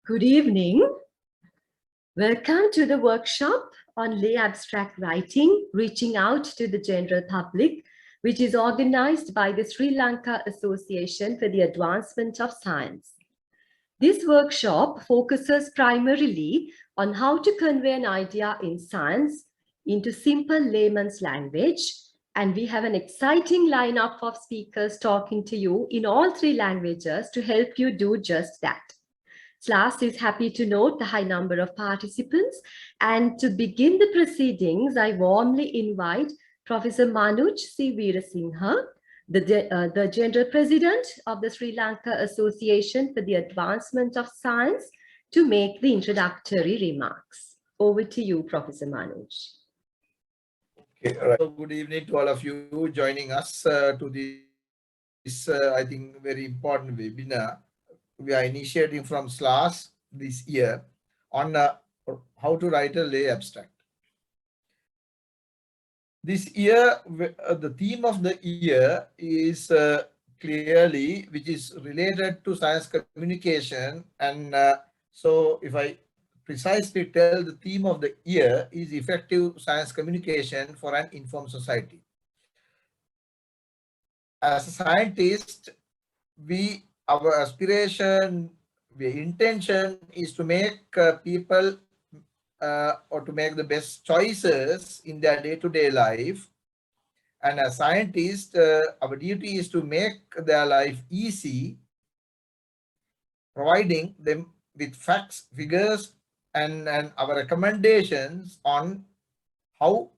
Good evening. Welcome to the workshop on lay abstract writing, reaching out to the general public, which is organized by the Sri Lanka Association for the Advancement of Science. This workshop focuses primarily on how to convey an idea in science into simple layman's language, and we have an exciting lineup of speakers talking to you in all three languages to help you do just that. SLAAS is happy to note the high number of participants, and to begin the proceedings, I warmly invite Professor Manuj C. Veerasinghe, the General President of the Sri Lanka Association for the Advancement of Science, to make the introductory remarks. Over to you, Professor Manuj. Okay, right. So good evening to all of you joining us to this, I think, very important webinar. We are initiating from SLAAS this year on how to write a lay abstract. This year, the theme of the year is clearly, which is related to science communication. And so if I precisely tell, the theme of the year is effective science communication for an informed society. As a scientist, our aspiration, the intention is to make people or to make the best choices in their day-to-day life. And as scientists, our duty is to make their life easy, providing them with facts, figures, and our recommendations on how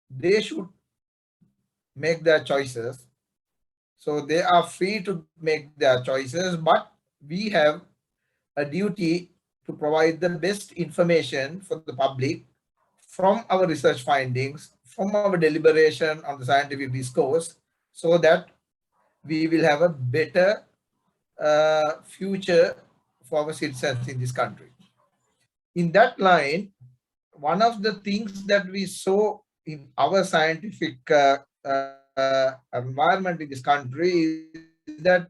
they should make their choices. So they are free to make their choices, but we have a duty to provide the best information for the public from our research findings, from our deliberation on the scientific discourse, so that we will have a better future for our citizens in this country. In that line, one of the things that we saw in our scientific environment in this country is that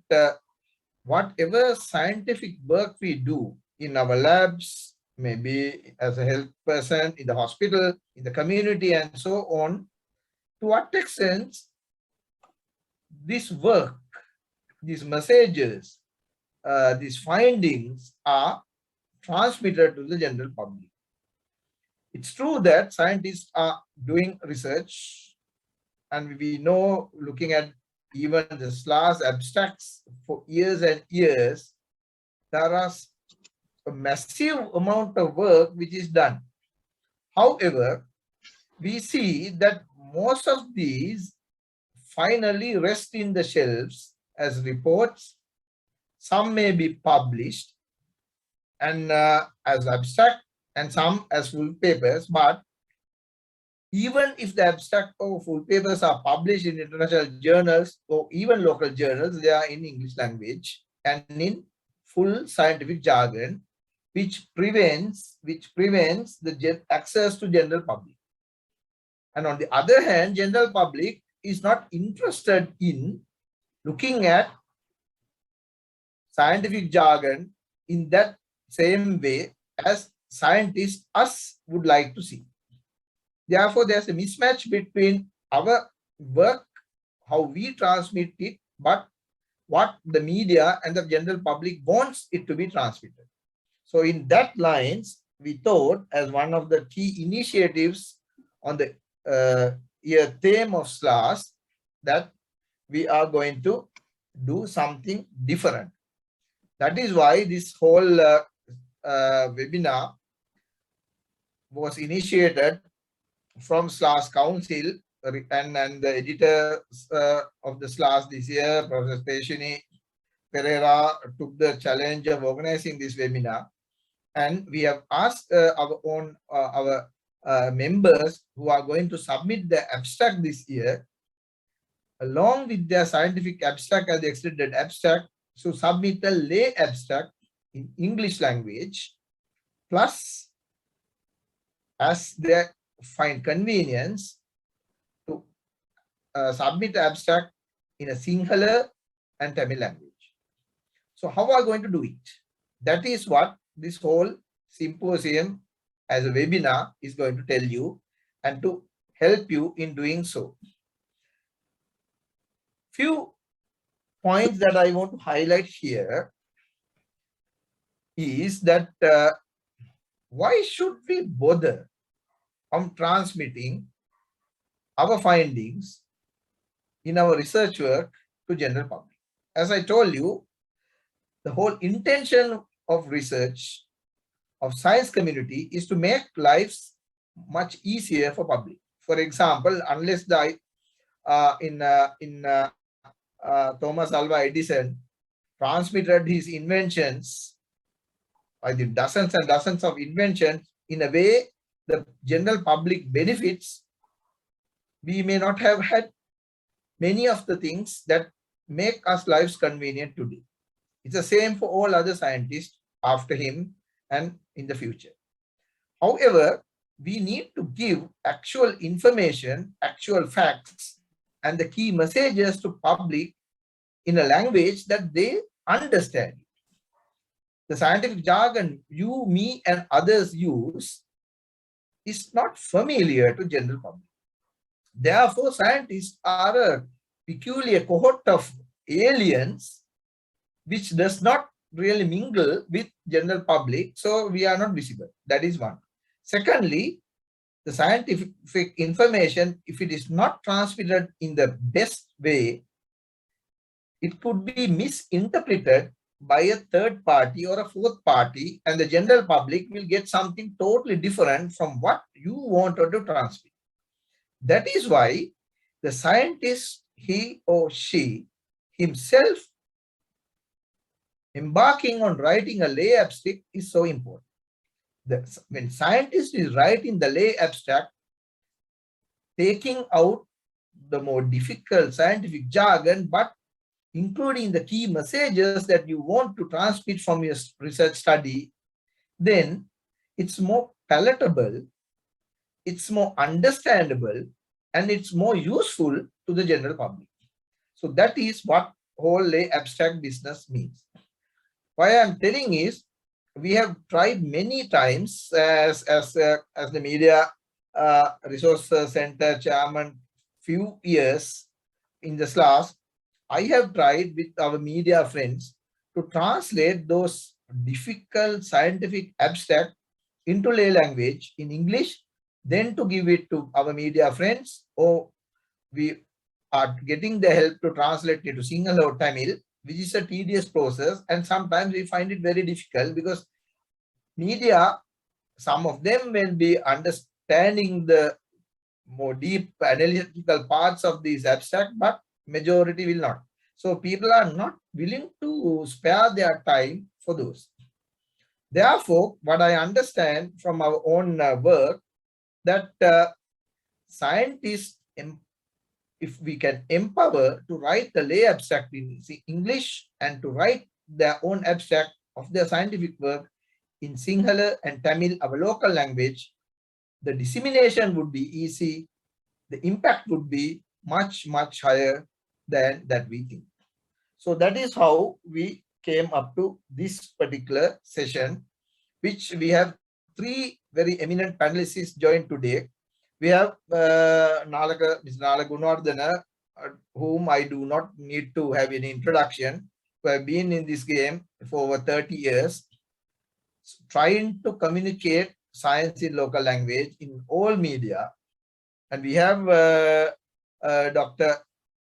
whatever scientific work we do in our labs, maybe as a health person, in the hospital, in the community, and so on, to what extent this work, these messages, these findings are transmitted to the general public. It's true that scientists are doing research, and we know, looking at even the SLAAS abstracts for years and years, there is a massive amount of work which is done. However, we see that most of these finally rest in the shelves as reports. Some may be published and as abstract, and some as full papers. But even if the abstract or full papers are published in international journals or even local journals, they are in English language and in full scientific jargon, which prevents the access to general public. And on the other hand, general public is not interested in looking at scientific jargon in that same way as scientists us would like to see. Therefore, there's a mismatch between our work, how we transmit it, but what the media and the general public wants it to be transmitted. So in that lines, we thought, as one of the key initiatives on the year theme of SLAAS, that we are going to do something different. That is why this whole webinar was initiated from SLAAS Council, and the editor of the SLAAS this year, Professor Peshini Pereira, took the challenge of organizing this webinar. And we have asked our members who are going to submit the abstract this year, along with their scientific abstract as the extended abstract, to submit a lay abstract in English language, plus, as they find convenience, to submit the abstract in a Sinhala and Tamil language. So how are we going to do it? That is what this whole symposium as a webinar is going to tell you and to help you in doing so. Few points that I want to highlight here is that why should we bother on transmitting our findings in our research work to general public? As I told you, the whole intention of research of science community is to make lives much easier for public. For example, unless Thomas Alva Edison transmitted his inventions, by the dozens and dozens of inventions, in a way the general public benefits, we may not have had many of the things that make us lives convenient today. It's the same for all other scientists after him and in the future. However, we need to give actual information, actual facts, and the key messages to public in a language that they understand. The scientific jargon you, me, and others use is not familiar to general public. Therefore, scientists are a peculiar cohort of aliens which does not really mingle with general public, so we are not visible. That is one. Secondly, the scientific information, if it is not transmitted in the best way, it could be misinterpreted by a third party or a fourth party, and the general public will get something totally different from what you wanted to transmit. That is why the scientist, he or she himself, embarking on writing a lay abstract is so important. When scientist is writing the lay abstract, taking out the more difficult scientific jargon, but including the key messages that you want to transmit from your research study, then it's more palatable, it's more understandable, and it's more useful to the general public. So that is what whole lay abstract business means. Why I'm telling is, we have tried many times as the media resource center chairman few years in the SLAAS. I have tried with our media friends to translate those difficult scientific abstract into lay language in English, then to give it to our media friends, or we are getting the help to translate it to Sinhala or Tamil, which is a tedious process, and sometimes we find it very difficult because media, some of them will be understanding the more deep analytical parts of these abstract, but majority will not. So people are not willing to spare their time for those. Therefore, what I understand from our own work, that scientists, if we can empower to write the lay abstract in English and to write their own abstract of their scientific work in Sinhala and Tamil, our local language, the dissemination would be easy, the impact would be much, much higher than that we think. So that is how we came up to this particular session, which we have three very eminent panelists joined today. We have Mr. Nala Gunardana, whom I do not need to have any introduction, who have been in this game for over 30 years, trying to communicate science in local language in all media. And we have Dr.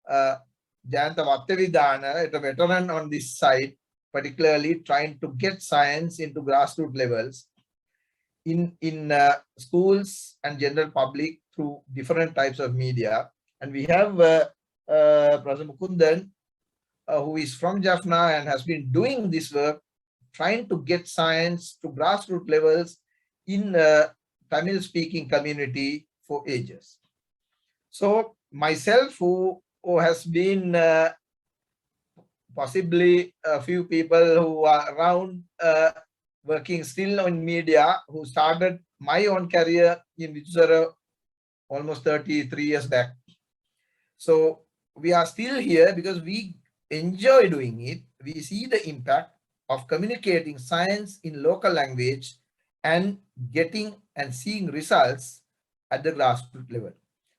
Jayanta Vattavidana, a veteran on this side, particularly trying to get science into grassroots levels in schools and general public through different types of media. And we have Professor Mukundan, who is from Jaffna and has been doing this work, trying to get science to grassroots levels in Tamil-speaking community for ages. So myself, who has been possibly a few people who are around working still on media, who started my own career in Vijayasara almost 33 years back. So we are still here because we enjoy doing it. We see the impact of communicating science in local language and getting and seeing results at the grassroots level.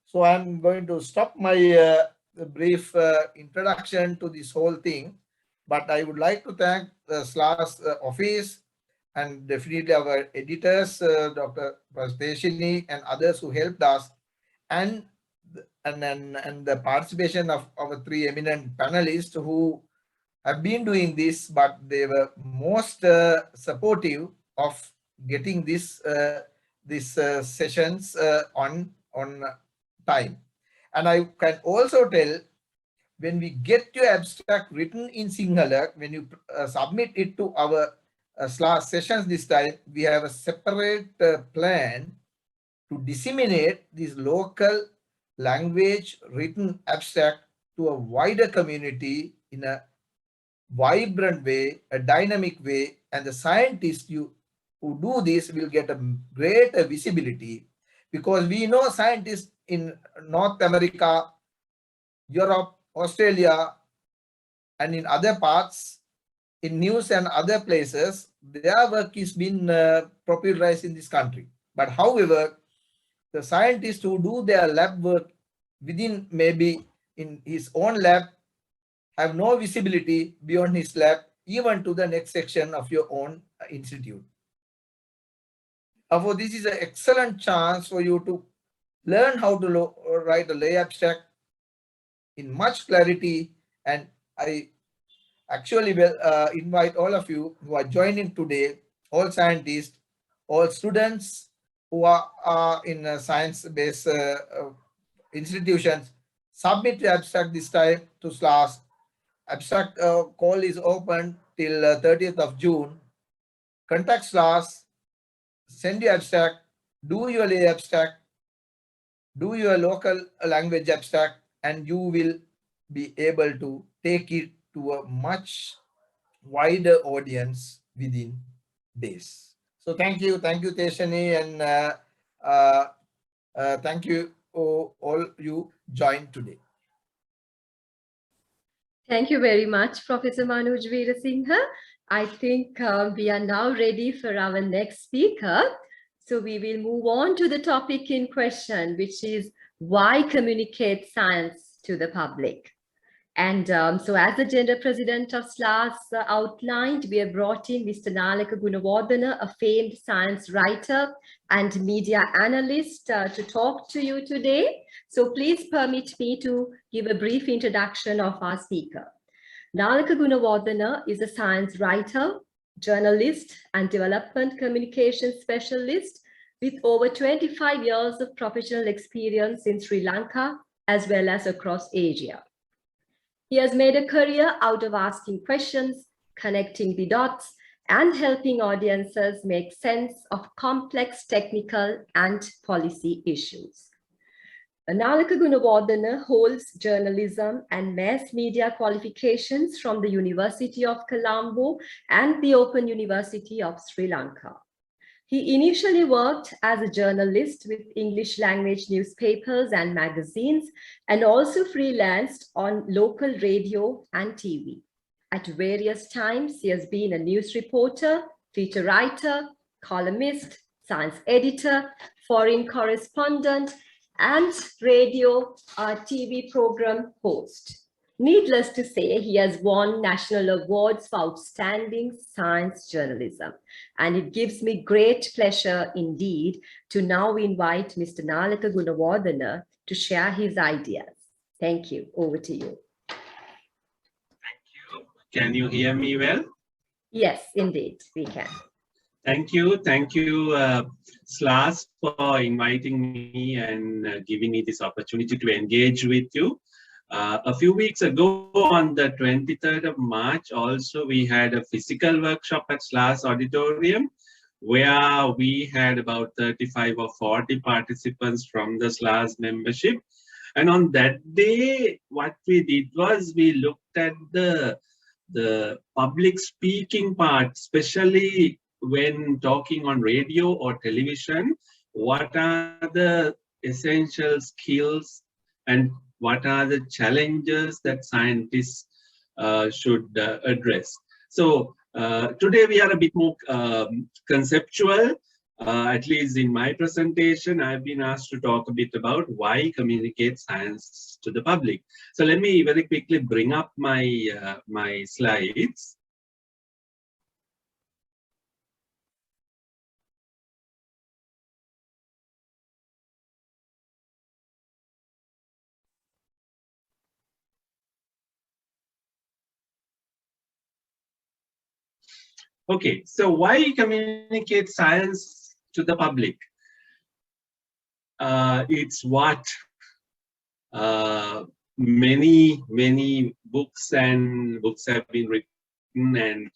So I'm going to stop my brief introduction to this whole thing, but I would like to thank the SLAAS office and definitely our editors, Dr. Prasteshini and others who helped us, and the participation of our three eminent panelists who have been doing this, but they were most supportive of getting these sessions on time. And I can also tell, when we get your abstract written in Sinhala, when you submit it to our SLAAS sessions this time, we have a separate plan to disseminate this local language written abstract to a wider community in a vibrant way, a dynamic way, and the scientists who do this will get a greater visibility, because we know scientists in North America, Europe, Australia, and in other parts, in news and other places, their work is been popularized in this country. But however, the scientists who do their lab work within maybe in his own lab have no visibility beyond his lab, even to the next section of your own institute. Therefore, this is an excellent chance for you to learn how to write a lay abstract in much clarity. And I actually will invite all of you who are joining today, all scientists, all students who are in science-based institutions, submit your abstract this time to SLAAS. Abstract call is open till 30th of June. Contact SLAAS, send your abstract, do your lay abstract, do your local language abstract, and you will be able to take it to a much wider audience within days. So thank you Teshani, and thank you all you joined today. Thank you very much, Professor Manoj Veerasinghe. I think we are now ready for our next speaker. So we will move on to the topic in question, which is why communicate science to the public. And so as the Gender President of SLAAS outlined, we have brought in Mr. Nalaka Gunawardena, a famed science writer and media analyst to talk to you today. So please permit me to give a brief introduction of our speaker. Nalaka Gunawardena is a science writer, journalist, and development communication specialist with over 25 years of professional experience in Sri Lanka, as well as across Asia. He has made a career out of asking questions, connecting the dots, and helping audiences make sense of complex technical and policy issues. Nalaka Gunawardena holds journalism and mass media qualifications from the University of Colombo and the Open University of Sri Lanka. He initially worked as a journalist with English language newspapers and magazines, and also freelanced on local radio and TV. At various times, he has been a news reporter, feature writer, columnist, science editor, foreign correspondent, and radio TV program host. Needless to say, he has won national awards for outstanding science journalism. And it gives me great pleasure indeed to now invite Mr. Nalaka Gunawardena to share his ideas. Thank you. Over to you. Thank you. Can you hear me well? Yes, indeed, we can. Thank you. Thank you, SLAAS, for inviting me and giving me this opportunity to engage with you. A few weeks ago, on the 23rd of March, also we had a physical workshop at SLAAS Auditorium, where we had about 35 or 40 participants from the SLAAS membership. And on that day, what we did was we looked at the public speaking part, especially when talking on radio or television. What are the essential skills and what are the challenges that scientists should address? So Today we are a bit more conceptual. At least in my presentation, I've been asked to talk a bit about why communicate science to the public. So let me very quickly bring up my my slides. Okay, so why communicate science to the public? It's what many books have been written, and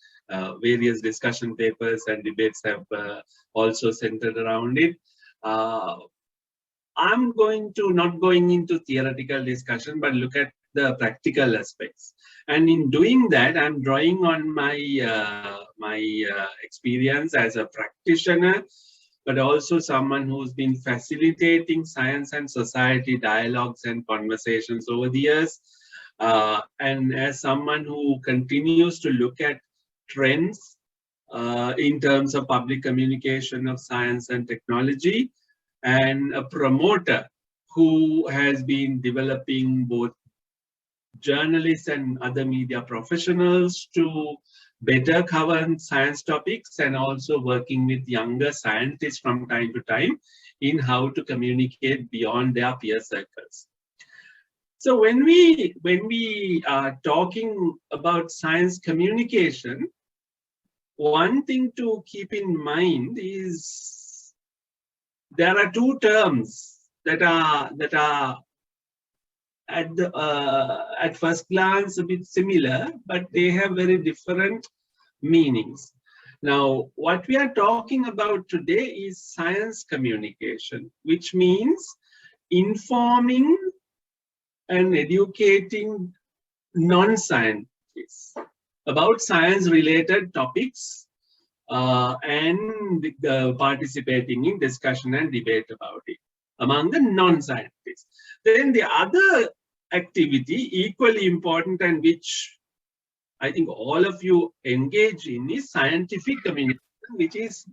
various discussion papers and debates have also centered around it. I'm not going into theoretical discussion, but look at the practical aspects. And in doing that, I'm drawing on my experience as a practitioner, but also someone who's been facilitating science and society dialogues and conversations over the years. And as someone who continues to look at trends in terms of public communication of science and technology, and a promoter who has been developing both journalists and other media professionals to better cover science topics, and also working with younger scientists from time to time in how to communicate beyond their peer circles. So when we are talking about science communication, one thing to keep in mind is there are two terms that are at first glance a bit similar, but they have very different meanings. Now, what we are talking about today is science communication, which means informing and educating non-scientists about science-related topics, and participating in discussion and debate about it among the non-scientists. Then the other activity, equally important, and which I think all of you engage in, is scientific communication, which is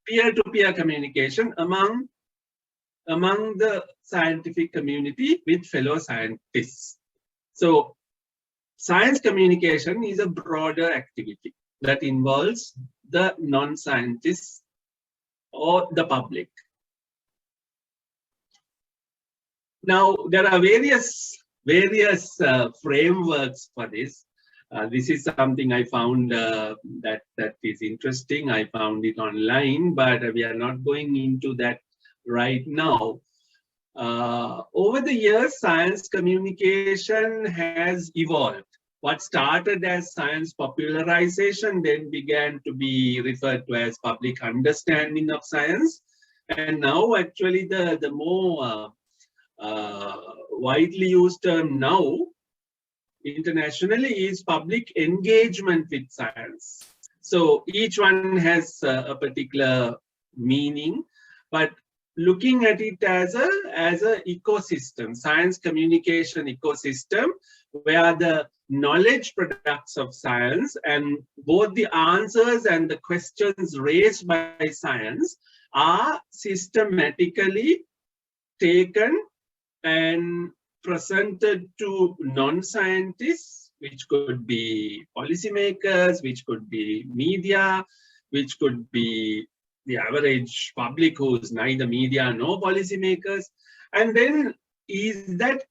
peer-to-peer communication among the scientific community with fellow scientists. So science communication is a broader activity that involves the non-scientists or the public. Now, there are various frameworks for this. This is something I found that is interesting. I found it online, but we are not going into that right now. Over the years, science communication has evolved. What started as science popularization then began to be referred to as public understanding of science. And now actually the more widely used term now internationally is public engagement with science. So each one has a particular meaning, but looking at it as a ecosystem, science communication ecosystem, where the knowledge products of science and both the answers and the questions raised by science are systematically taken and presented to non-scientists, which could be policymakers, which could be media, which could be the average public who's neither media nor policymakers. And then is that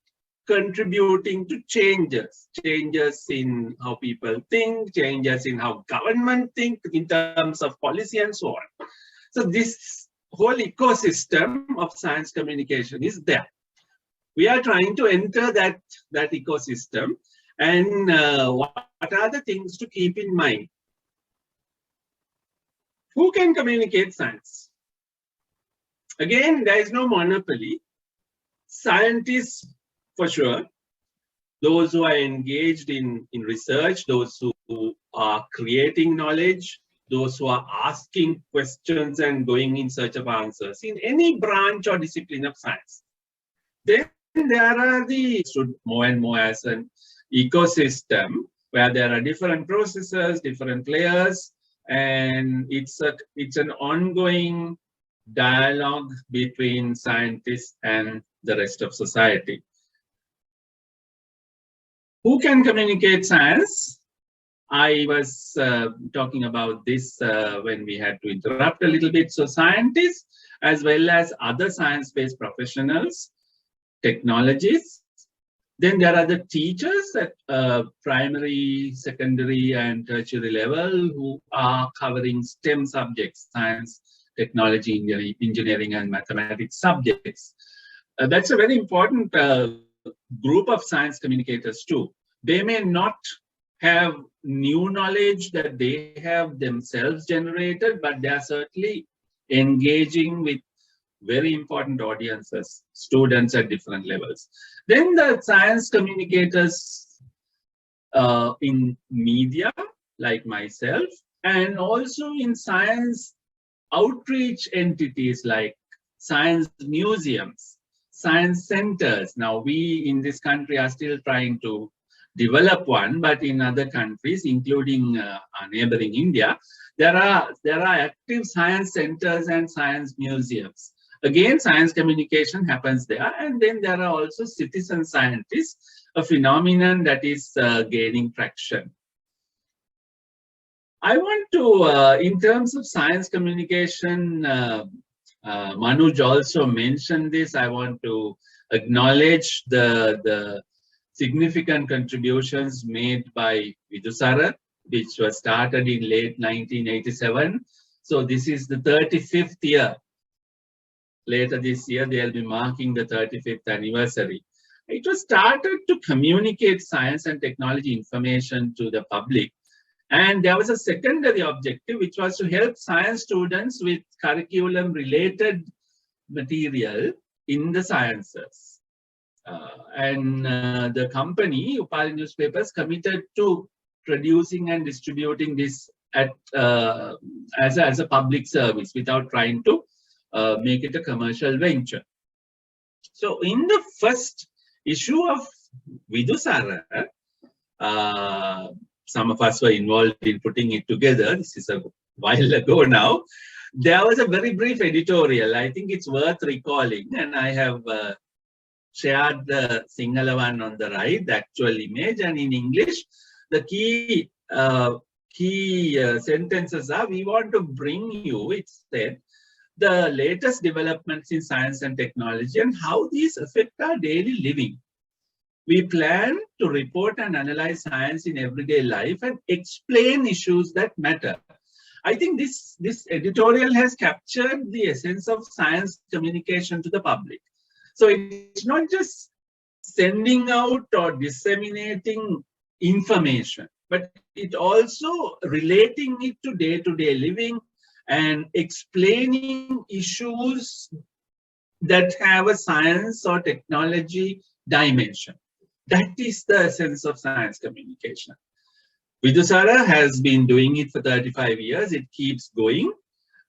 contributing to changes in how people think, changes in how government think in terms of policy and so on. So this whole ecosystem of science communication is there. We are trying to enter that ecosystem, and what are the things to keep in mind? Who can communicate science? Again, there is no monopoly. Scientists, for sure, those who are engaged in research, those who are creating knowledge, those who are asking questions and going in search of answers in any branch or discipline of science. Then there are more and more as an ecosystem where there are different processes, different players, and it's an ongoing dialogue between scientists and the rest of society. Who can communicate science? I was talking about this when we had to interrupt a little bit. So scientists, as well as other science-based professionals, technologists. Then there are the teachers at primary, secondary, and tertiary level who are covering STEM subjects, science, technology, engineering, and mathematics subjects. That's a very important group of science communicators too. They may not have new knowledge that they have themselves generated, but they are certainly engaging with very important audiences, students at different levels. Then the science communicators in media, like myself, and also in science outreach entities like science museums, science centers. Now, we in this country are still trying to develop one, but in other countries, including our neighboring India, there are active science centers and science museums. Again, science communication happens there, and then there are also citizen scientists, a phenomenon that is gaining traction. I want to, in terms of science communication, Manuj also mentioned this. I want to acknowledge the significant contributions made by Vidusara, which was started in late 1987. So this is the 35th year. Later this year, they'll be marking the 35th anniversary. It was started to communicate science and technology information to the public. And there was a secondary objective, which was to help science students with curriculum-related material in the sciences. The company, Upali Newspapers, committed to producing and distributing this at, as a public service without trying to make it a commercial venture. So in the first issue of Vidusara, some of us were involved in putting it together. This is a while ago now. There was a very brief editorial. I think it's worth recalling, and I have shared the Sinhala one on the right, the actual image, and in English, the key sentences are: we want to bring you, it said, the latest developments in science and technology and how these affect our daily living. We plan to report and analyze science in everyday life and explain issues that matter. I think this editorial has captured the essence of science communication to the public. So it's not just sending out or disseminating information, but it also relating it to day-to-day living and explaining issues that have a science or technology dimension. That is the essence of science communication. Vidusara has been doing it for 35 years. It keeps going,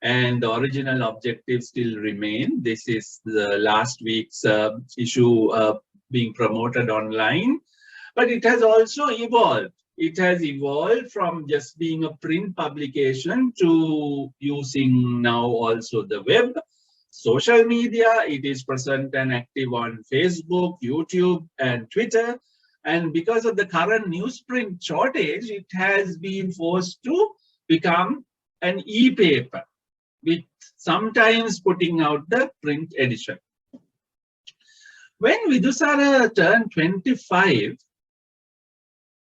and the original objectives still remain. This is the last week's issue being promoted online, but it has also evolved. It has evolved from just being a print publication to using now also the web, social media. It is present and active on Facebook, YouTube, and Twitter. And because of the current newsprint shortage, it has been forced to become an e-paper, with sometimes putting out the print edition. When Vidusara turned 25,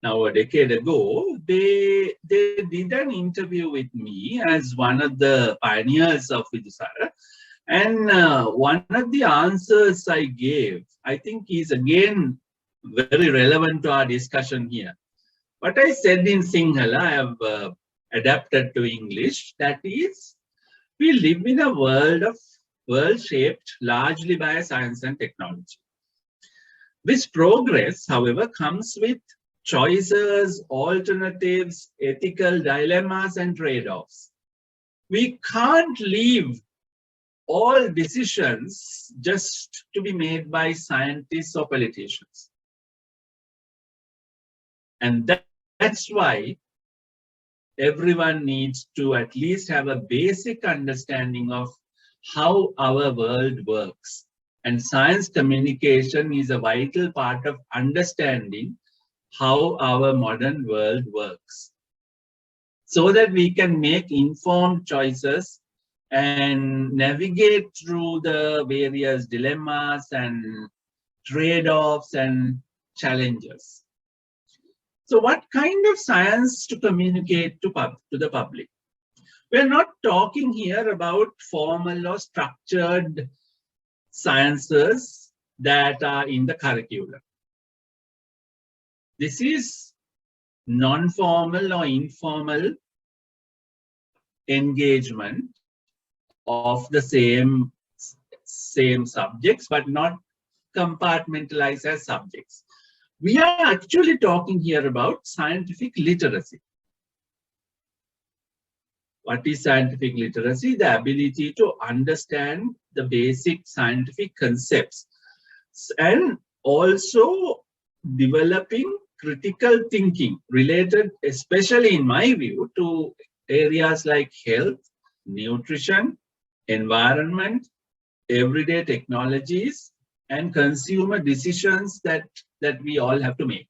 now a decade ago, they did an interview with me as one of the pioneers of Vidusara. And one of the answers I gave, I think is again very relevant to our discussion here. What I said in Sinhala, I have adapted to English. That is, we live in a world shaped largely by science and technology. This progress, however, comes with choices, alternatives, ethical dilemmas, and trade-offs. We can't leave all decisions just to be made by scientists or politicians. And that That's why everyone needs to at least have a basic understanding of how our world works. And science communication is a vital part of understanding how our modern world works, so that we can make informed choices and navigate through the various dilemmas and trade-offs and challenges. So what kind of science to communicate to the public? We're not talking here about formal or structured sciences that are in the curriculum. This is non-formal or informal engagement of the same subjects, but not compartmentalized as subjects. We are actually talking here about scientific literacy. What is scientific literacy? The ability to understand the basic scientific concepts and also developing critical thinking related, especially in my view, to areas like health, nutrition, environment, everyday technologies, and consumer decisions that we all have to make.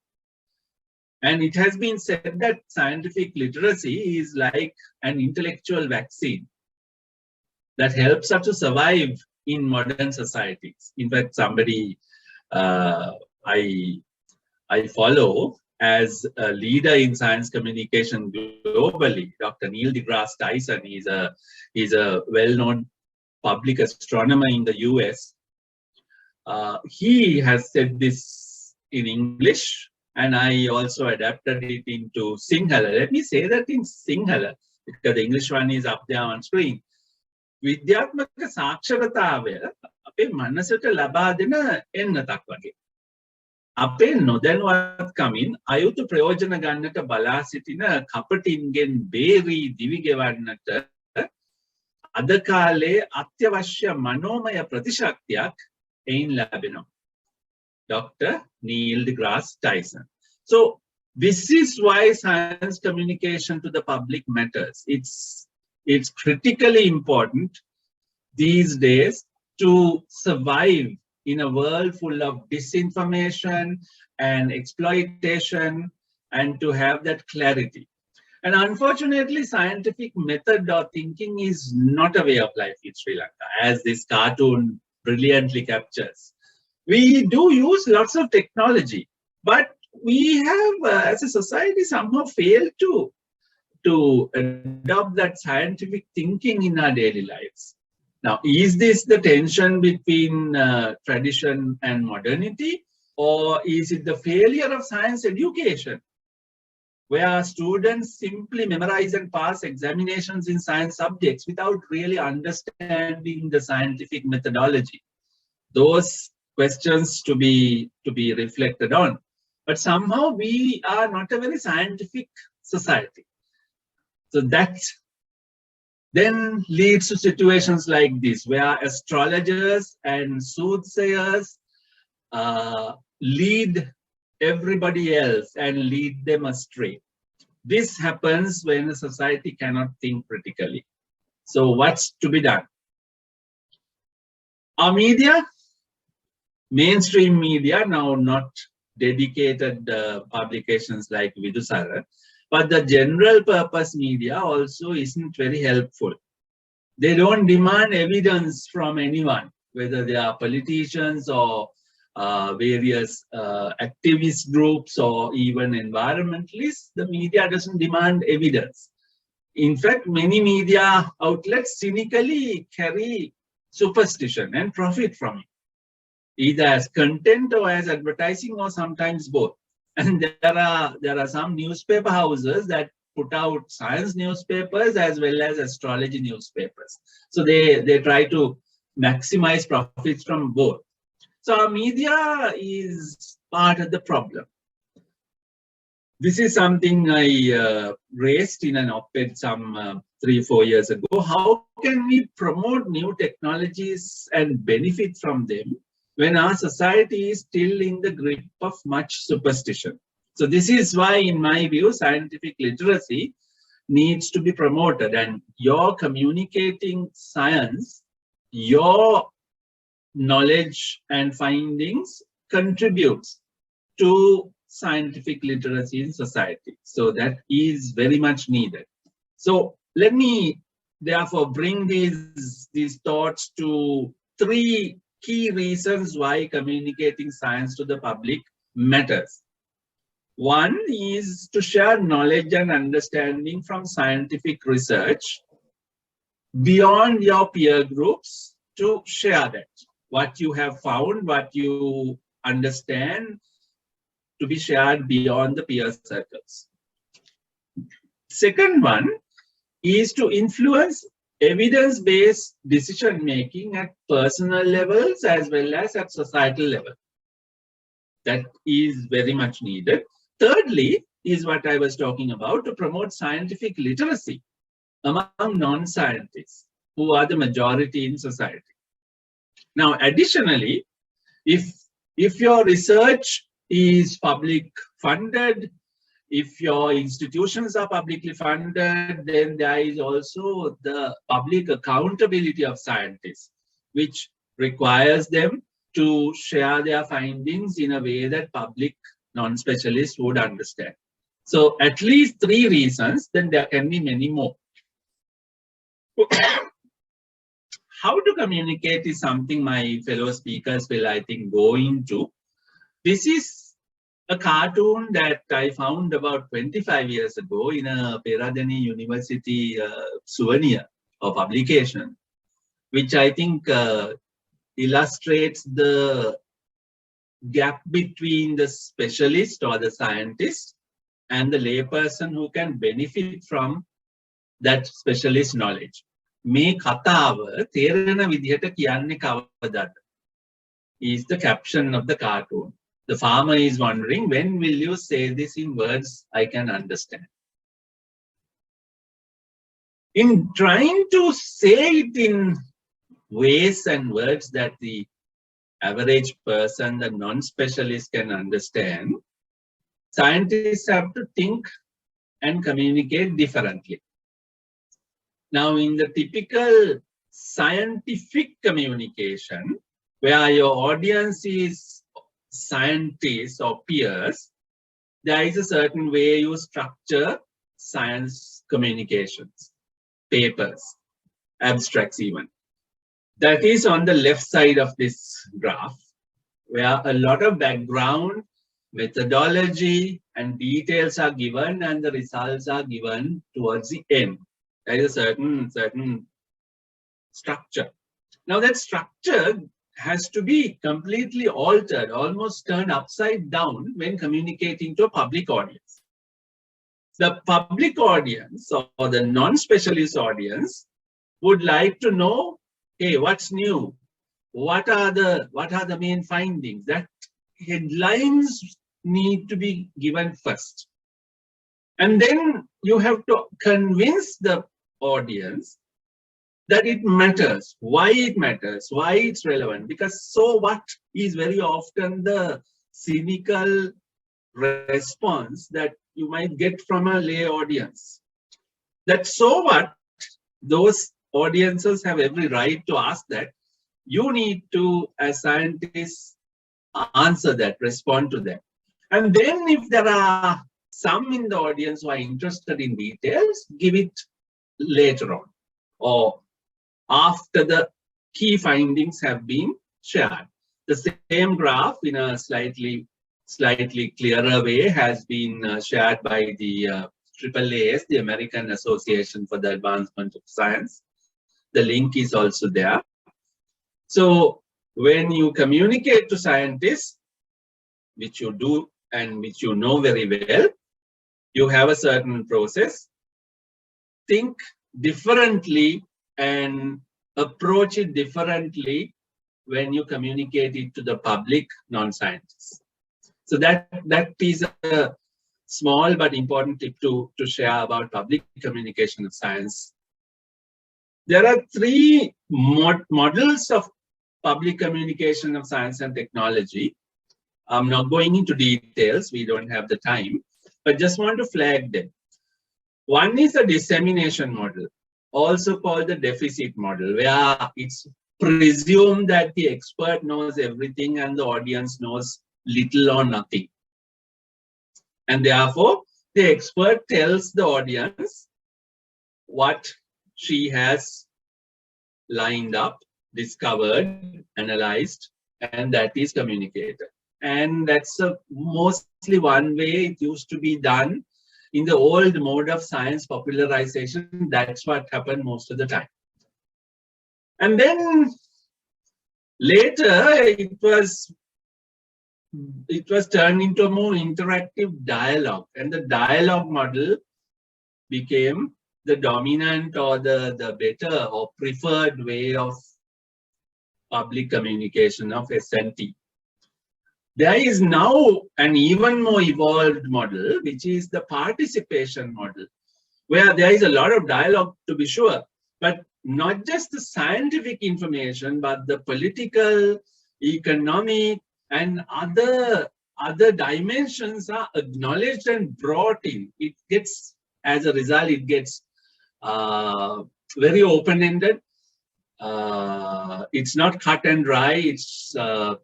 And it has been said that scientific literacy is like an intellectual vaccine that helps us to survive in modern societies. In fact, somebody I follow as a leader in science communication globally, Dr. Neil deGrasse Tyson, he's a well-known public astronomer in the US. He has said this in English, and I also adapted it into Sinhala. Let me say that in Sinhala, because the English one is up there on screen. විද්‍යාත්මක සාක්ෂරතාවය අපේ මනසට ලබා දෙන එන්නතක් වගේ. අපේ නොදැනුවත්කමින් අයුතු ප්‍රයෝජන ගන්නට බලා සිටින කපටින්ගෙන් බේරී දිවි ගෙවන්නට අද කාලේ අත්‍යවශ්‍ය මනෝමය ප්‍රතිශක්තියක් එයින් ලැබෙනවා. Dr. Neil deGrasse Tyson. So this is why science communication to the public matters. It's critically important these days to survive in a world full of disinformation and exploitation, and to have that clarity. And unfortunately, scientific method or thinking is not a way of life in Sri Lanka, as this cartoon brilliantly captures. We do use lots of technology, but we have, as a society, somehow failed to adopt that scientific thinking in our daily lives. Now, is this the tension between tradition and modernity, or is it the failure of science education, where students simply memorize and pass examinations in science subjects without really understanding the scientific methodology? Those questions to be reflected on. But somehow we are not a very scientific society. So that then leads to situations like this, where astrologers and soothsayers lead everybody else and lead them astray. This happens when a society cannot think critically. So what's to be done? Our media, mainstream media, now not dedicated publications like Vidusara, but the general purpose media also isn't very helpful. They don't demand evidence from anyone, whether they are politicians or various activist groups or even environmentalists. The media doesn't demand evidence. In fact, many media outlets cynically carry superstition and profit from it, either as content or as advertising, or sometimes both. And there are some newspaper houses that put out science newspapers as well as astrology newspapers. So they try to maximize profits from both. So our media is part of the problem. This is something I raised in an op-ed some 3-4 years ago. How can we promote new technologies and benefit from them when our society is still in the grip of much superstition? So this is why, in my view, scientific literacy needs to be promoted, and your communicating science, your knowledge and findings contributes to scientific literacy in society. So that is very much needed. So let me therefore bring these thoughts to three key reasons why communicating science to the public matters. One is to share knowledge and understanding from scientific research beyond your peer groups, to share that, what you have found, what you understand, to be shared beyond the peer circles. Second one is to influence evidence-based decision-making at personal levels as well as at societal level. That is very much needed. Thirdly is what I was talking about, to promote scientific literacy among non-scientists, who are the majority in society. Now, additionally, if your research is public funded, if your institutions are publicly funded, then there is also the public accountability of scientists, which requires them to share their findings in a way that public non-specialists would understand. So at least three reasons, then there can be many more. How to communicate is something my fellow speakers will, I think, go into. This is a cartoon that I found about 25 years ago in a Peradeniya University souvenir or publication, which I think illustrates the gap between the specialist or the scientist and the layperson who can benefit from that specialist knowledge. මේ කතාව තේරෙන විදිහට කියන්නේ කවදාද is the caption of the cartoon. The farmer is wondering, when will you say this in words I can understand? In trying to say it in ways and words that the average person, the non-specialist, can understand, scientists have to think and communicate differently. Now, in the typical scientific communication, where your audience is scientists or peers, there is a certain way you structure science communications, papers, abstracts even. That is on the left side of this graph, where a lot of background, methodology, and details are given, and the results are given towards the end. There is a certain structure. Now that structure has to be completely altered, almost turned upside down when communicating to a public audience. The public audience or the non-specialist audience would like to know, hey, what's new? What are the main findings? That headlines need to be given first. And then you have to convince the audience that it matters, why it's relevant. Because so what is very often the cynical response that you might get from a lay audience. That so what, those audiences have every right to ask that. You need to, as scientists, answer that, respond to that. And then if there are some in the audience who are interested in details, give it later on or after the key findings have been shared. The same graph in a slightly clearer way has been shared by the SLAAS, the American Association for the Advancement of Science. The link is also there. So when you communicate to scientists, which you do and which you know very well, you have a certain process. Think differently and approach it differently when you communicate it to the public non-scientists. So that is a small but important tip to share about public communication of science. There are three models of public communication of science and technology. I'm not going into details, we don't have the time, but just want to flag them. One is a dissemination model, also called the deficit model, where it's presumed that the expert knows everything and the audience knows little or nothing. And therefore, the expert tells the audience what she has lined up, discovered, analyzed, and that is communicated. And that's mostly one way it used to be done in the old mode of science popularization. That's what happened most of the time. And then later it was turned into a more interactive dialogue, and the dialogue model became the dominant or the better or preferred way of public communication, of S&T. There is now an even more evolved model, which is the participation model, where there is a lot of dialogue, to be sure, but not just the scientific information, but the political, economic, and other dimensions are acknowledged and brought in. It gets, as a result, it gets very open-ended. It's not cut and dry, it's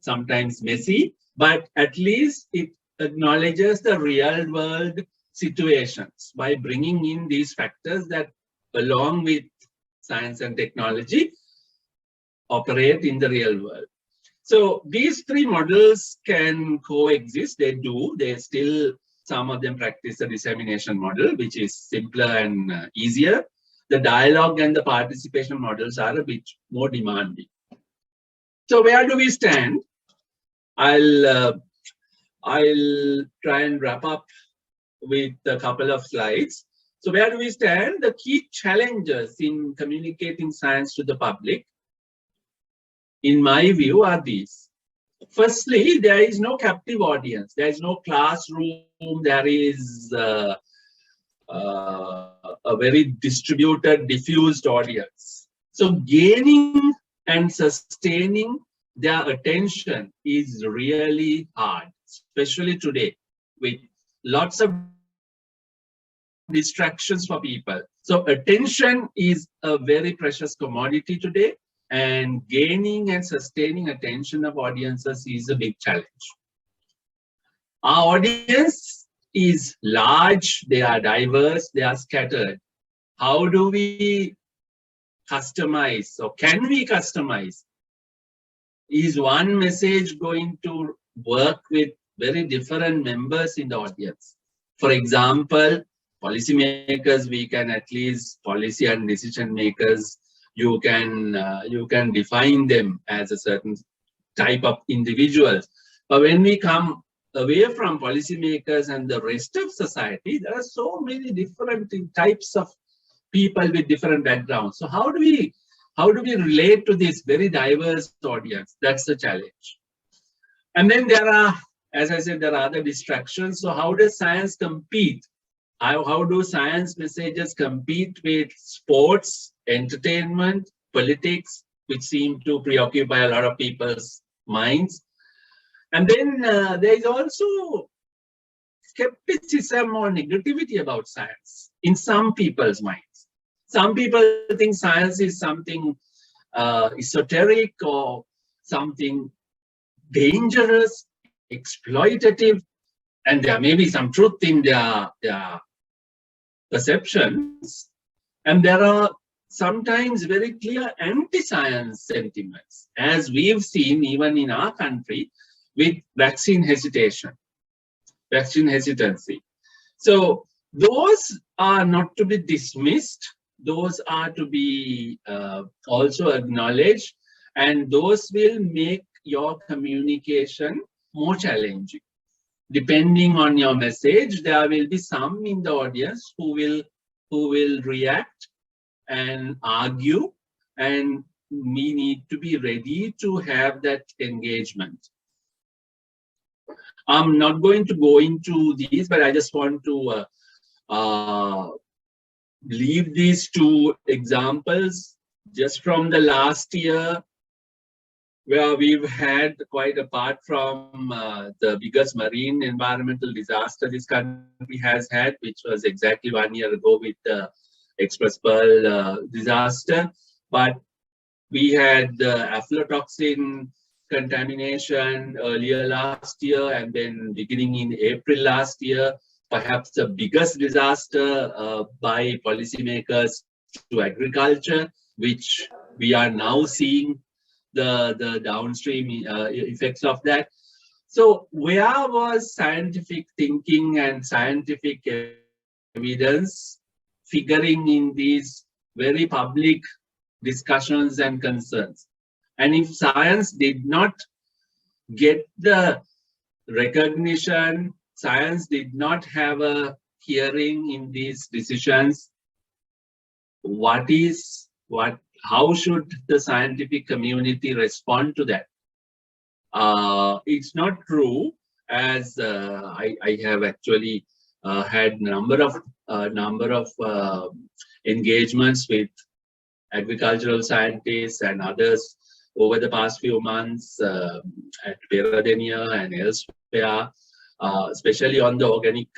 sometimes messy, but at least it acknowledges the real world situations by bringing in these factors that, along with science and technology, operate in the real world. So these three models can coexist. They do. They still, some of them practice the dissemination model, which is simpler and easier. The dialogue and the participation models are a bit more demanding. So where do we stand? I'll try and wrap up with a couple of slides. So where do we stand? The key challenges in communicating science to the public, in my view, are these. Firstly, there is no captive audience. There is no classroom. There is a very distributed, diffused audience. So gaining and sustaining their attention is really hard, especially today, with lots of distractions for people. So attention is a very precious commodity today, and gaining and sustaining attention of audiences is a big challenge. Our audience is large, they are diverse, they are scattered. How do we customize, or can we customize? Is one message going to work with very different members in the audience? For example, policymakers, we can at least, policy and decision makers, you can define them as a certain type of individuals. But when we come away from policymakers and the rest of society, there are so many different types of people with different backgrounds. So how do we relate to this very diverse audience? That's the challenge. And then there are, as I said, there are other distractions. So how does science compete? How do science messages compete with sports, entertainment, politics, which seem to preoccupy a lot of people's minds? And then there is also skepticism or negativity about science in some people's minds. Some people think science is something esoteric or something dangerous, exploitative, and there may be some truth in their perceptions. And there are sometimes very clear anti-science sentiments, as we've seen even in our country with vaccine hesitation, vaccine hesitancy. So those are not to be dismissed. Those are to be also acknowledged, and those will make your communication more challenging. Depending on your message, there will be some in the audience who will react and argue, and we need to be ready to have that engagement. I'm not going to go into these, but I just want to leave these two examples just from the last year. where we've had, quite apart from the biggest marine environmental disaster this country has had, which was exactly 1 year ago with the Express Pearl disaster. But we had aflatoxin contamination earlier last year, and then beginning in April last year, perhaps the biggest disaster by policymakers to agriculture, which we are now seeing the downstream effects of that. So where was scientific thinking and scientific evidence figuring in these very public discussions and concerns? And if science did not get the recognition, science did not have a hearing in these decisions, how should the scientific community respond to that? It's not true, as I have actually had number of engagements with agricultural scientists and others over the past few months at Peradeniya and elsewhere, especially on the organic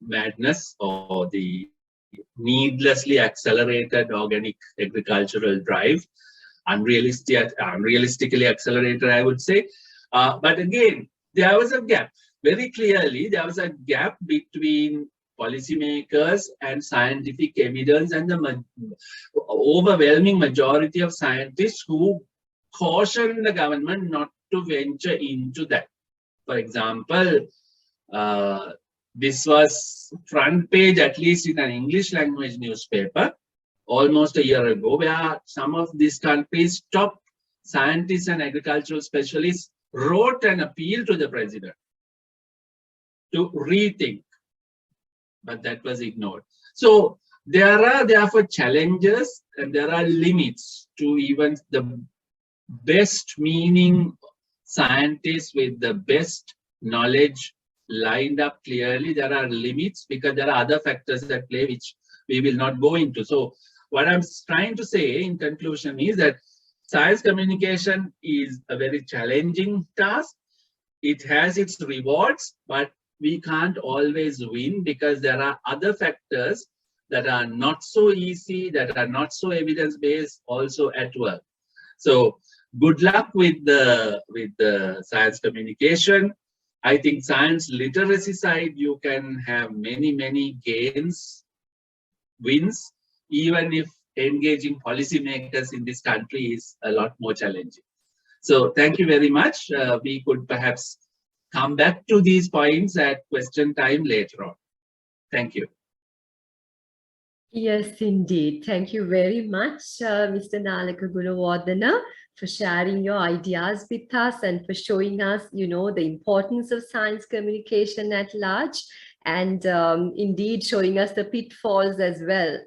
madness or the needlessly accelerated organic agricultural drive, unrealistically accelerated, I would say. But again, there was a gap. Very clearly, there was a gap between policymakers and scientific evidence, and the overwhelming majority of scientists who cautioned the government not to venture into that. For example, this was front page, at least in an English language newspaper, almost a year ago, where some of these countries' top scientists and agricultural specialists wrote an appeal to the president to rethink, but that was ignored. So there are therefore challenges and there are limits to even the best meaning scientists with the best knowledge lined up clearly. There are limits because there are other factors at play which we will not go into. So what I'm trying to say in conclusion is that science communication is a very challenging task. It has its rewards, but we can't always win because there are other factors that are not so easy, that are not so evidence-based also at work. So good luck with the science communication. I think science literacy side, you can have many gains, wins, even if engaging policymakers in this country is a lot more challenging. So thank you very much. We could perhaps come back to these points at question time later on. Thank you. Yes, indeed. Thank you very much, Mr. Nalaka Gunawardena, for sharing your ideas with us and for showing us, the importance of science communication at large, and indeed showing us the pitfalls as well,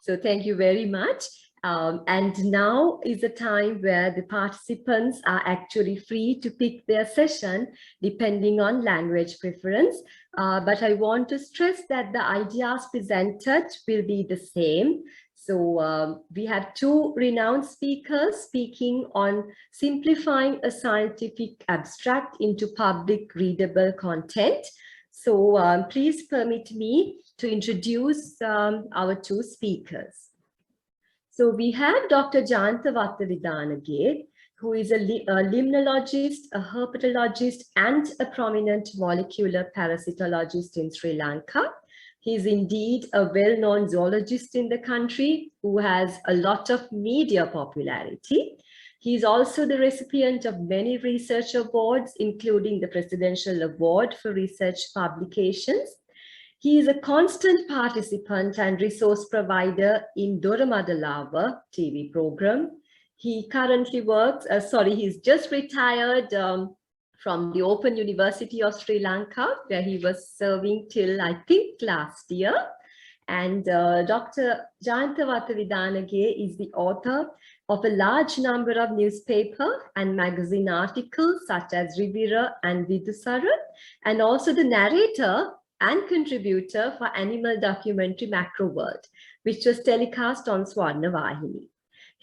So thank you very much. And now is the time where the participants are actually free to pick their session depending on language preference. But I want to stress that the ideas presented will be the same. So we have two renowned speakers speaking on simplifying a scientific abstract into public readable content. So please permit me to introduce our two speakers. So we have Dr. Jayantha Vattavidanage, who is a limnologist, a herpetologist, and a prominent molecular parasitologist in Sri Lanka. He is indeed a well-known zoologist in the country who has a lot of media popularity. He is also the recipient of many research awards, including the Presidential Award for Research Publications. He is a constant participant and resource provider in Doramadalawa TV program. He currently works, he's just retired from the Open University of Sri Lanka, where he was serving till, I think, last year. And Dr. Jayantha Vattavidanage is the author of a large number of newspaper and magazine articles, such as Rivira and Vidusara, and also the narrator and contributor for animal documentary Macro World, which was telecast on Swarna Vahini.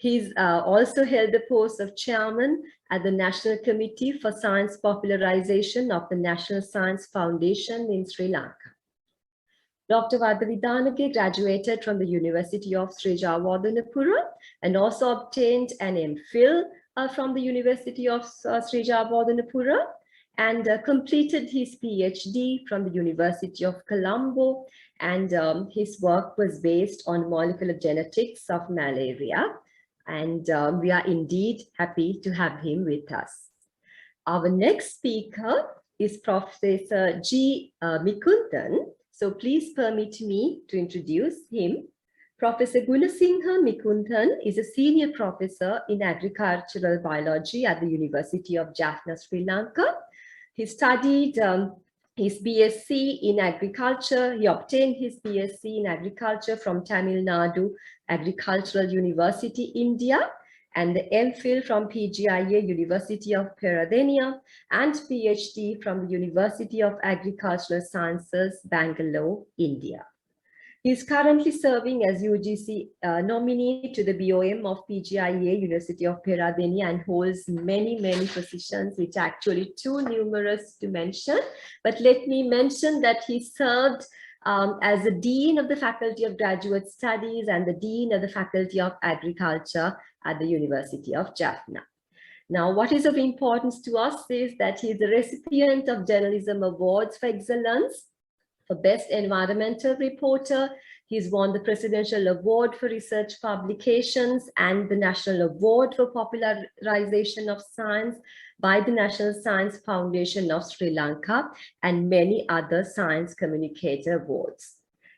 He's also held the post of chairman at the National Committee for Science Popularization of the National Science Foundation in Sri Lanka. Dr. Vadavidanage graduated from the University of Sri Jawadhanapura and also obtained an MPhil from the University of Sri Jawadhanapura and completed his PhD from the University of Colombo, and his work was based on molecular genetics of malaria, and we are indeed happy to have him with us. Our next speaker is Professor G. Mikundan. So please permit me to introduce him. Professor Gunasinghe Mikundan is a senior professor in agricultural biology at the University of Jaffna, Sri Lanka. He studied his BSc in agriculture. He obtained his BSc in agriculture from Tamil Nadu Agricultural University, India, and the MPhil from PGIA University of Peradeniya, and PhD from the University of Agricultural Sciences, Bangalore, India. He is currently serving as UGC nominee to the BOM of PGIA University of Peradeniya and holds many positions, which are actually too numerous to mention. But let me mention that he served as the Dean of the Faculty of Graduate Studies and the Dean of the Faculty of Agriculture at the University of Jaffna. Now, what is of importance to us is that he is the recipient of Journalism Awards for Excellence for Best Environmental Reporter. He's won the Presidential Award for Research Publications and the National Award for Popularization of Science by the National Science Foundation of Sri Lanka, and many other science communicator awards.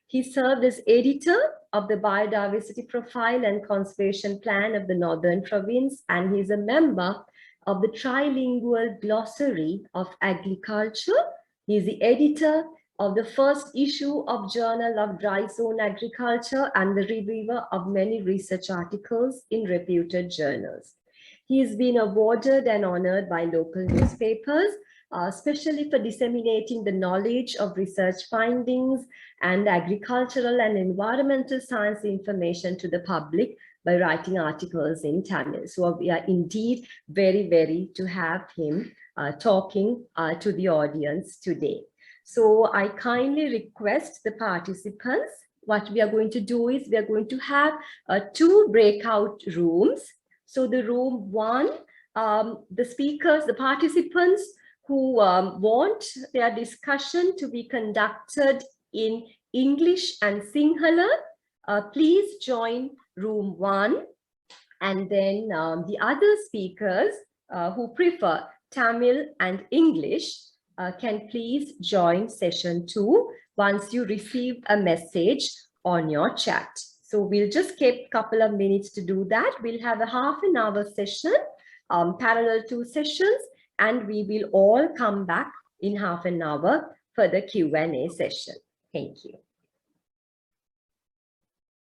He served as editor of the Biodiversity Profile and Conservation Plan of the Northern Province, and he's a member of the Trilingual Glossary of Agriculture. He's the editor of the first issue of Journal of Dry Zone Agriculture and the reviewer of many research articles in reputed journals. He has been awarded and honored by local newspapers, especially for disseminating the knowledge of research findings and agricultural and environmental science information to the public by writing articles in Tamil. So we are indeed very to have him talking to the audience today. So I kindly request the participants, what we are going to do is we are going to have 2 breakout rooms. So the room 1, the speakers, the participants who want their discussion to be conducted in English and Sinhala, please join room 1. And then the other speakers who prefer Tamil and English can please join session 2 once you receive a message on your chat. So we'll just keep a couple of minutes to do that. We'll have a half an hour session, parallel 2 sessions, and we will all come back in half an hour for the Q&A session. Thank you.